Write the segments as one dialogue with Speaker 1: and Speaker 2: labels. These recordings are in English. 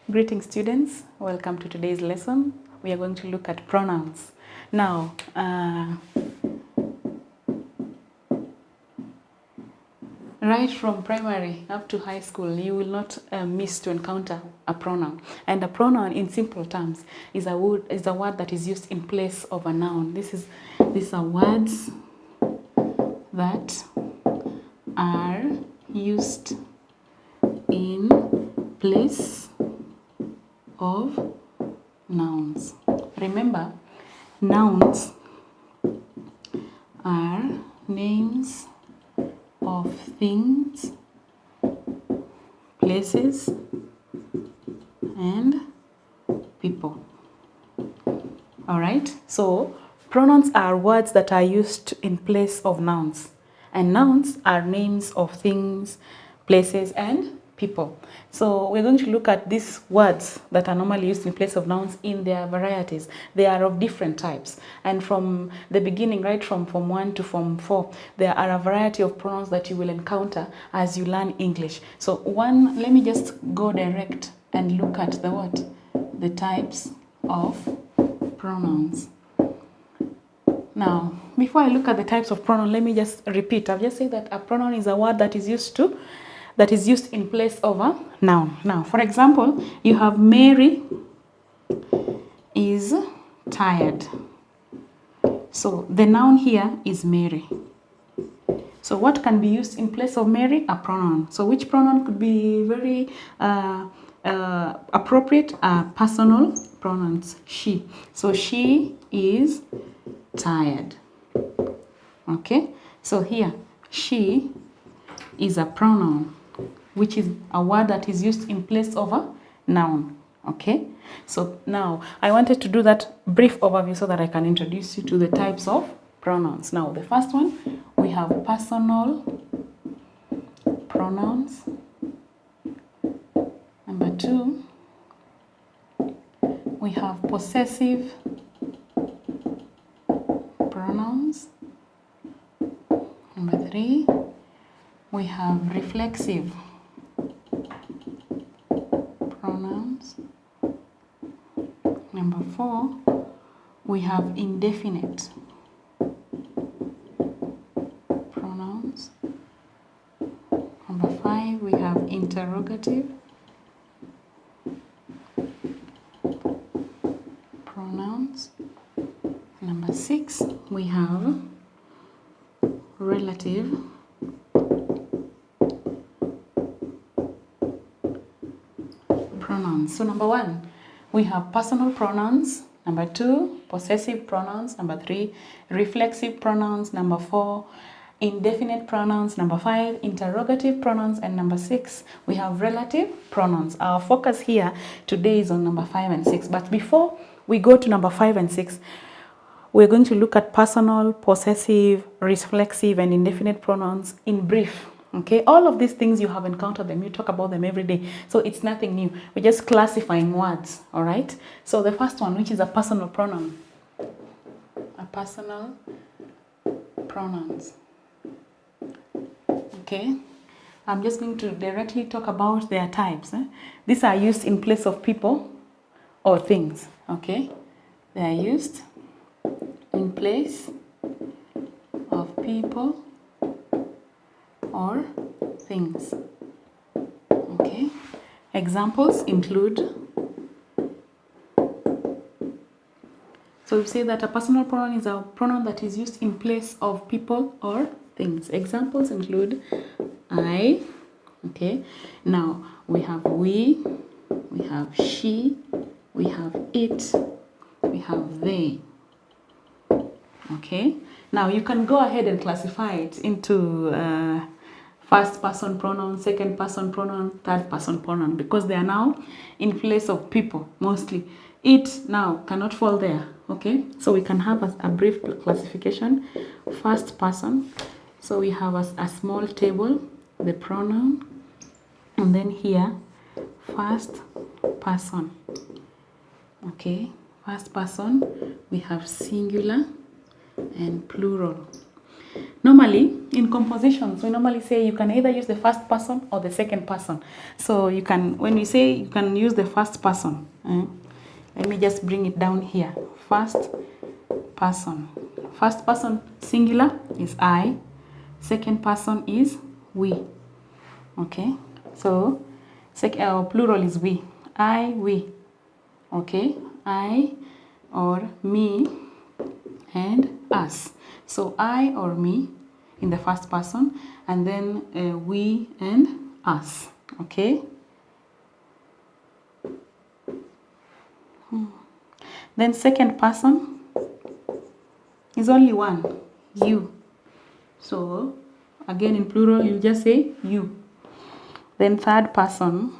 Speaker 1: Greetings students, welcome to today's lesson. We are going to look at pronouns. Now, right from primary up to high school, you will not miss to encounter a pronoun. And a pronoun, in simple terms, is a word that is used in place of a noun. These are words that are used in place of nouns. Remember, nouns are names of things, places, and people. All right, so pronouns are words that are used in place of nouns, and nouns are names of things, places, and people. So we're going to look at these words that are normally used in place of nouns in their varieties. They are of different types, and from the beginning, right from Form 1 to Form 4, there are a variety of pronouns that you will encounter as you learn English. So let me just go direct and look at the types of pronouns. Now, before I look at the types of pronoun, let me just repeat. I've just said that a pronoun is a word that is used in place of a noun. Now, for example, you have Mary is tired. So the noun here is Mary. So what can be used in place of Mary? A pronoun. So which pronoun could be very appropriate? Personal pronouns. She. So she is tired. Okay. So here, she is a pronoun, which is a word that is used in place of a noun. Okay, so now I wanted to do that brief overview so that I can introduce you to the types of pronouns. Now, the first one, we have personal pronouns. Number 2, we have possessive pronouns. Number 3, we have reflexive pronouns. Number 4, we have indefinite pronouns. Number 5, we have interrogative pronouns. Number 6, we have relative pronouns. So number 1, we have personal pronouns. Number 2, possessive pronouns. Number 3, reflexive pronouns. Number 4, indefinite pronouns. Number 5, interrogative pronouns. And number 6, we have relative pronouns. Our focus here today is on number 5 and 6. But before we go to number 5 and 6, we're going to look at personal, possessive, reflexive, and indefinite pronouns in brief. Okay, all of these things you have encountered them, you talk about them every day, so it's nothing new. We're just classifying words. All right, so the first one, which is a personal pronoun. A personal pronouns. Okay, I'm just going to directly talk about their types. These are used in place of people or things. Okay, they are used in place of people or things. Okay, examples include, so we say that a personal pronoun is a pronoun that is used in place of people or things. Examples include I. Okay, now we have we have she, we have it, we have they. Okay, now you can go ahead and classify it into first person pronoun, second person pronoun, third person pronoun, because they are now in place of people mostly. It now cannot fall there. Okay, so we can have a brief classification. First person, so we have a small table, the pronoun, and then here first person. Okay, first person, we have singular and plural. Normally, in compositions, we normally say you can either use the first person or the second person. So you can, when we say you can use the first person, let me just bring it down here. First person. First person singular is I. Second person is we. Okay, so plural is we. I, we. Okay, I or me and us. So I or me in the first person, and then we and us. Okay. Then second person is only one, you. So again in plural you just say you. Then third person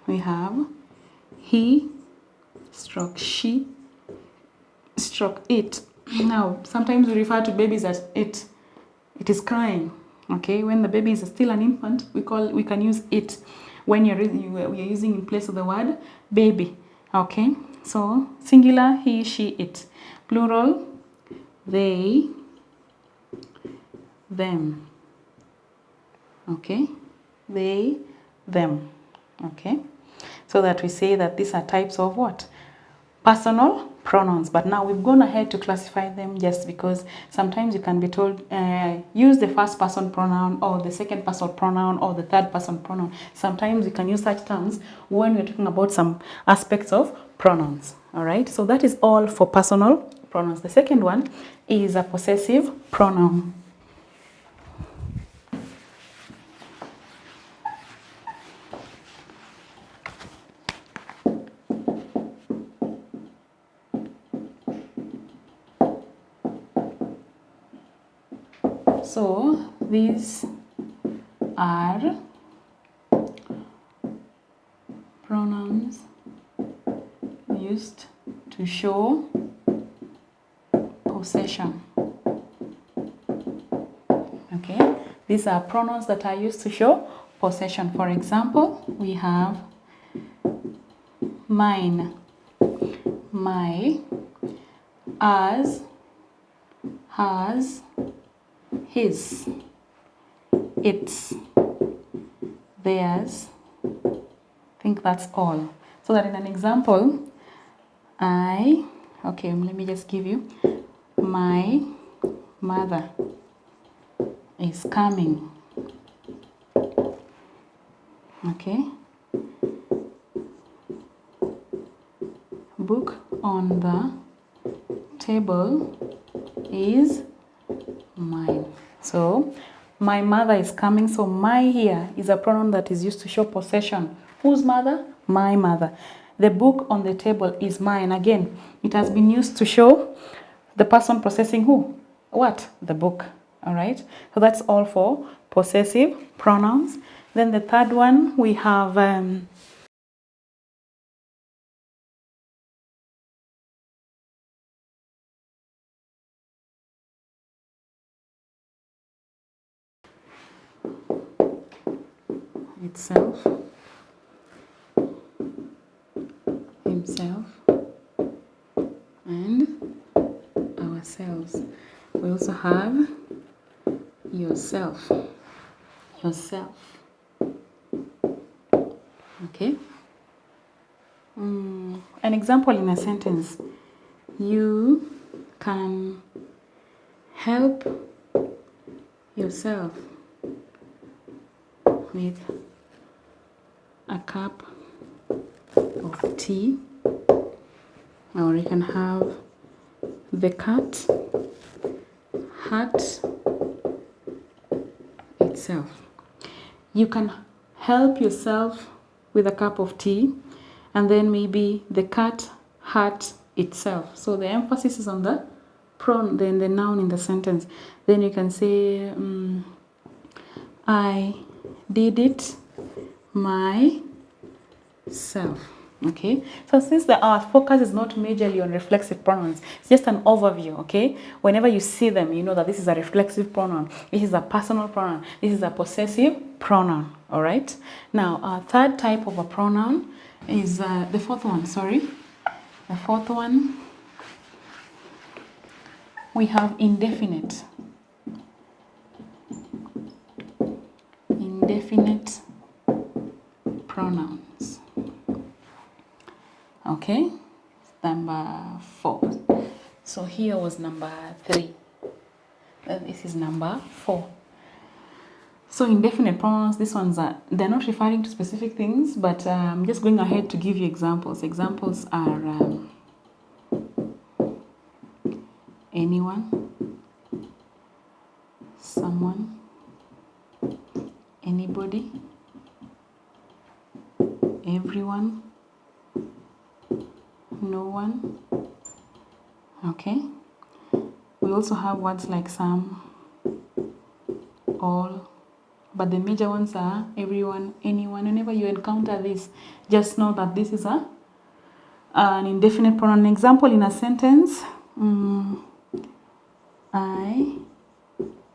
Speaker 1: we have he stroke she stroke it. Now sometimes we refer to babies as it. It is crying. Okay, when the baby is still an infant, we can use it when you're using in place of the word baby. Okay, so singular he she it, plural they them. Okay, they them. Okay, so that we say that these are types of what? Personal pronouns. But now we've gone ahead to classify them just because sometimes you can be told use the first person pronoun or the second person pronoun or the third person pronoun. Sometimes you can use such terms when we're talking about some aspects of pronouns. All right, so that is all for personal pronouns. The second one is a possessive pronoun. So these are pronouns used to show possession. Okay, these are pronouns that are used to show possession. For example, we have mine, my, ours, hers, his, its, theirs. I think that's all. So that in an example, okay, let me just give you, my mother is coming. Okay. Book on the table is mine. So my mother is coming. So my here is a pronoun that is used to show possession. Whose mother? My mother. The book on the table is mine. Again, it has been used to show the person possessing who? What? The book. All right. So that's all for possessive pronouns. Then the third one we have itself, himself, and ourselves. We also have yourself, yourself. Okay. An example in a sentence: you can help yourself with a cup of tea, or you can have the cat hat itself. You can help yourself with a cup of tea, and then maybe the cat hat itself. So the emphasis is on the pronoun, then the noun in the sentence. Then you can say I did it myself. Okay, so since our focus is not majorly on reflexive pronouns, it's just an overview. Okay, whenever you see them, you know that this is a reflexive pronoun, this is a personal pronoun, this is a possessive pronoun. All right, now our third type of a pronoun is the fourth one we have indefinite. Indefinite pronouns. Okay, number 4. So here was number 3. Then this is number 4. So indefinite pronouns, these ones they're not referring to specific things, but I'm just going ahead to give you examples. Examples are anyone, someone, anybody, everyone, no one. Okay. We also have words like some, all, but the major ones are everyone, anyone. Whenever you encounter this, just know that this is an indefinite pronoun. An example in a sentence, I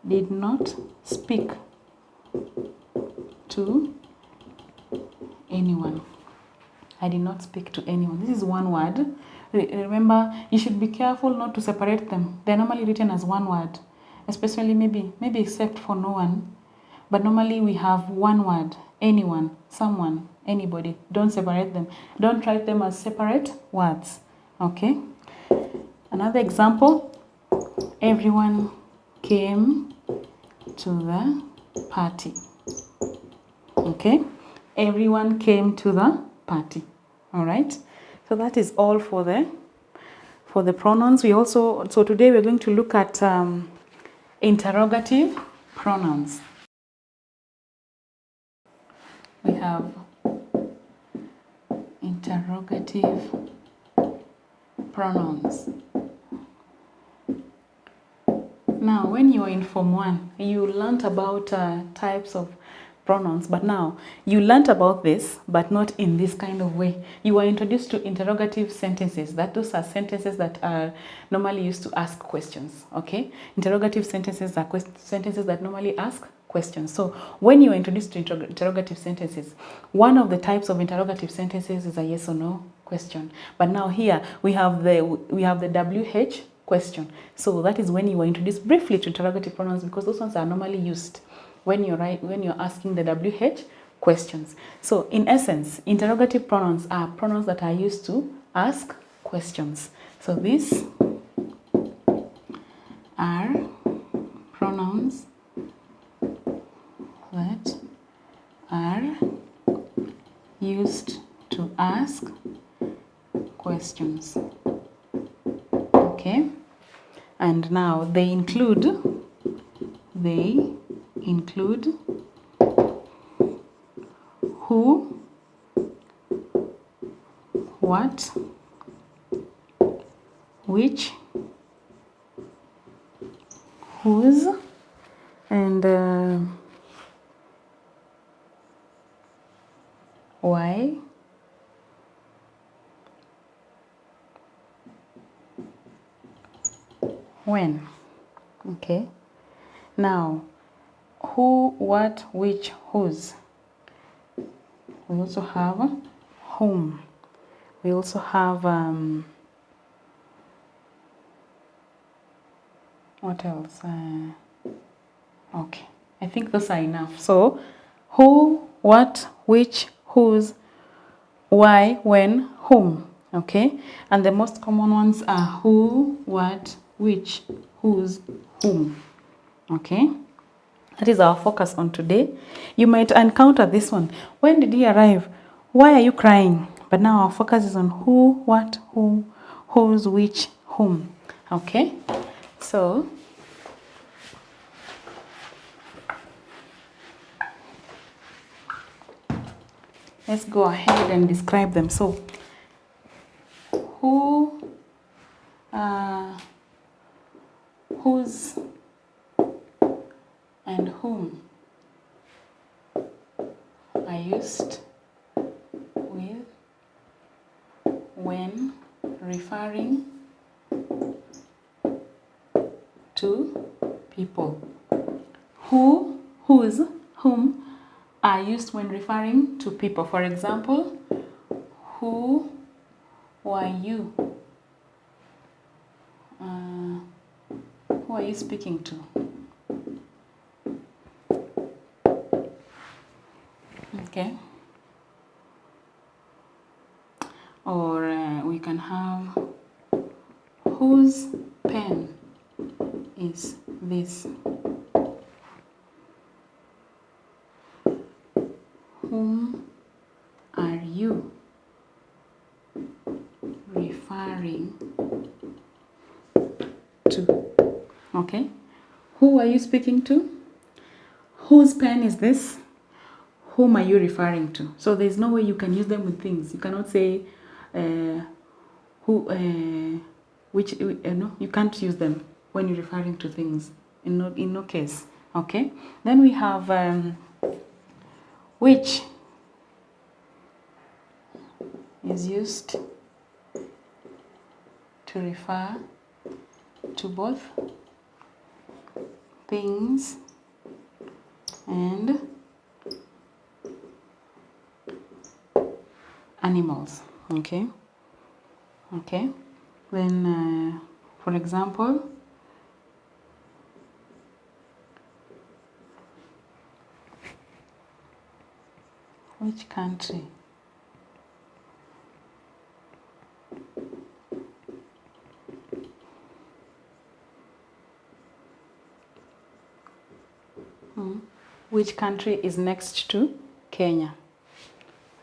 Speaker 1: did not speak to anyone. I did not speak to anyone. This is one word. Remember, you should be careful not to separate them. They're normally written as one word, especially maybe except for no one. But normally we have one word, anyone, someone, anybody. Don't separate them. Don't write them as separate words. Okay? Another example, everyone came to the party. Okay? Everyone came to the party. All right? So that is all for the pronouns. So today we're going to look at interrogative pronouns. We have interrogative pronouns. Now, when you are in Form 1, you learnt about types of pronouns, but now you learnt about this, but not in this kind of way. You were introduced to interrogative sentences. Those are sentences that are normally used to ask questions, okay? Interrogative sentences are sentences that normally ask questions. So when you are introduced to interrogative sentences, one of the types of interrogative sentences is a yes or no question. But now here we have the WH question. So that is when you are introduced briefly to interrogative pronouns, because those ones are normally used when you're asking the WH questions. So in essence, interrogative pronouns are pronouns that are used to ask questions. So these are pronouns that are used to ask questions. Okay? And now they include who, what, which, whose, and why, when. Okay. Now, who, what, which, whose. We also have whom. We also have what else? Okay, I think those are enough. So, who, what, which, whose, why, when, whom. Okay, and the most common ones are who, what, which, whose, whom. Okay, that is our focus on today. You might encounter this one. When did he arrive? Why are you crying? But now our focus is on who, what, who, whose, which, whom. Okay, so let's go ahead and describe them. So who, whose, and whom are used with when referring to people. Who, whose, whom are used when referring to people. For example, who were you Who are you speaking to? Okay. Or we can have, whose pen is this? Whom are you referring to? Okay. Who are you speaking to? Whose pen is this? Whom are you referring to? So there's no way you can use them with things. You cannot say which, no, you can't use them when you're referring to things. In no case. Okay. Then we have which is used to refer to both things and animals. Okay. Okay. Then, for example, which country which country is next to Kenya?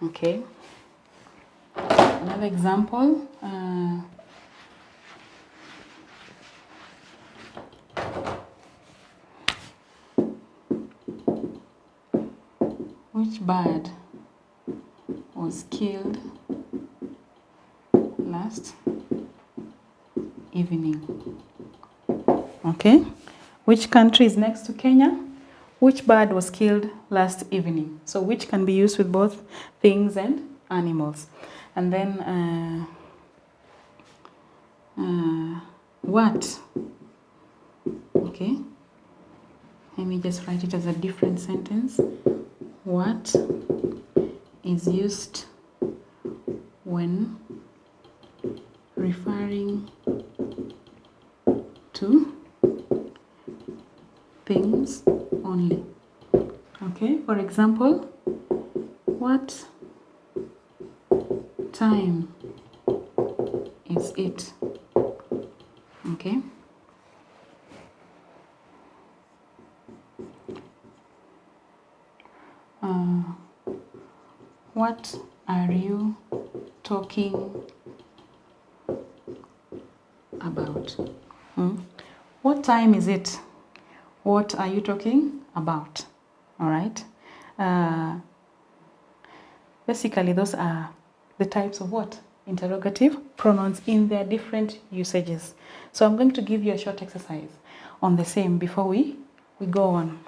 Speaker 1: Okay. Another example, which bird was killed last evening? Okay. Which country is next to Kenya? Which bird was killed last evening? So which can be used with both things and animals. And then what? Okay. Let me just write it as a different sentence. What is used when referring to things only? Okay, for example, what time is it? Okay. What are you talking about? What time is it? What are you talking about? All right. Basically, those are the types of what? Interrogative pronouns in their different usages. So I'm going to give you a short exercise on the same before we go on.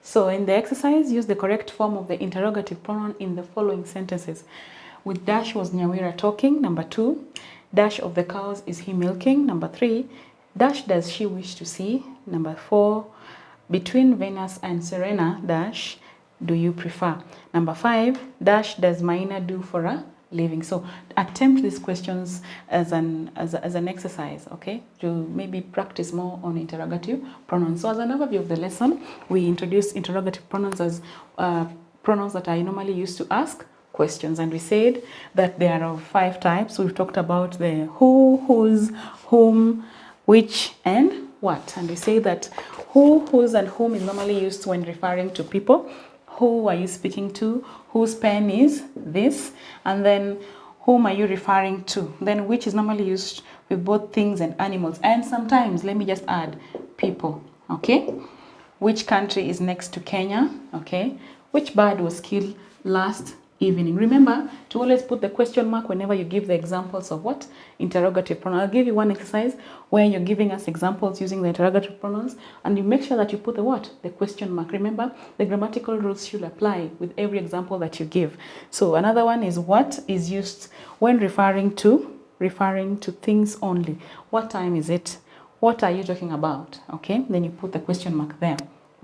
Speaker 1: So in the exercise, use the correct form of the interrogative pronoun in the following sentences. With dash was Nyawira talking? Number 2. Dash of the cows is he milking? Number 3. Dash does she wish to see? Number 4. Between Venus and Serena, dash do you prefer? Number 5. Dash does Maina do for a living? So attempt these questions as an exercise, okay, to maybe practice more on interrogative pronouns. So as an overview of the lesson, we introduced interrogative pronouns as pronouns that are normally used to ask questions, and we said that there are 5 types. We've talked about the who, whose, whom, which, and what. And we say that who, whose, and whom is normally used when referring to people. Who are you speaking to? Whose pen is this? And then whom are you referring to? Then which is normally used with both things and animals. And sometimes, let me just add, people. Okay? Which country is next to Kenya? Okay? Which bird was killed last evening. Remember to always put the question mark whenever you give the examples of what? Interrogative pronoun. I'll give you one exercise where you're giving us examples using the interrogative pronouns, and you make sure that you put the what? The question mark. Remember, the grammatical rules should apply with every example that you give. So another one is what is used when referring to things only. What time is it? What are you talking about? Okay, then you put the question mark there.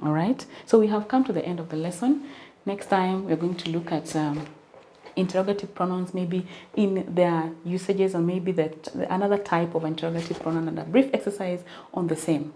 Speaker 1: All right, so we have come to the end of the lesson. Next time we're going to look at interrogative pronouns, maybe in their usages, or maybe another type of interrogative pronoun, and a brief exercise on the same.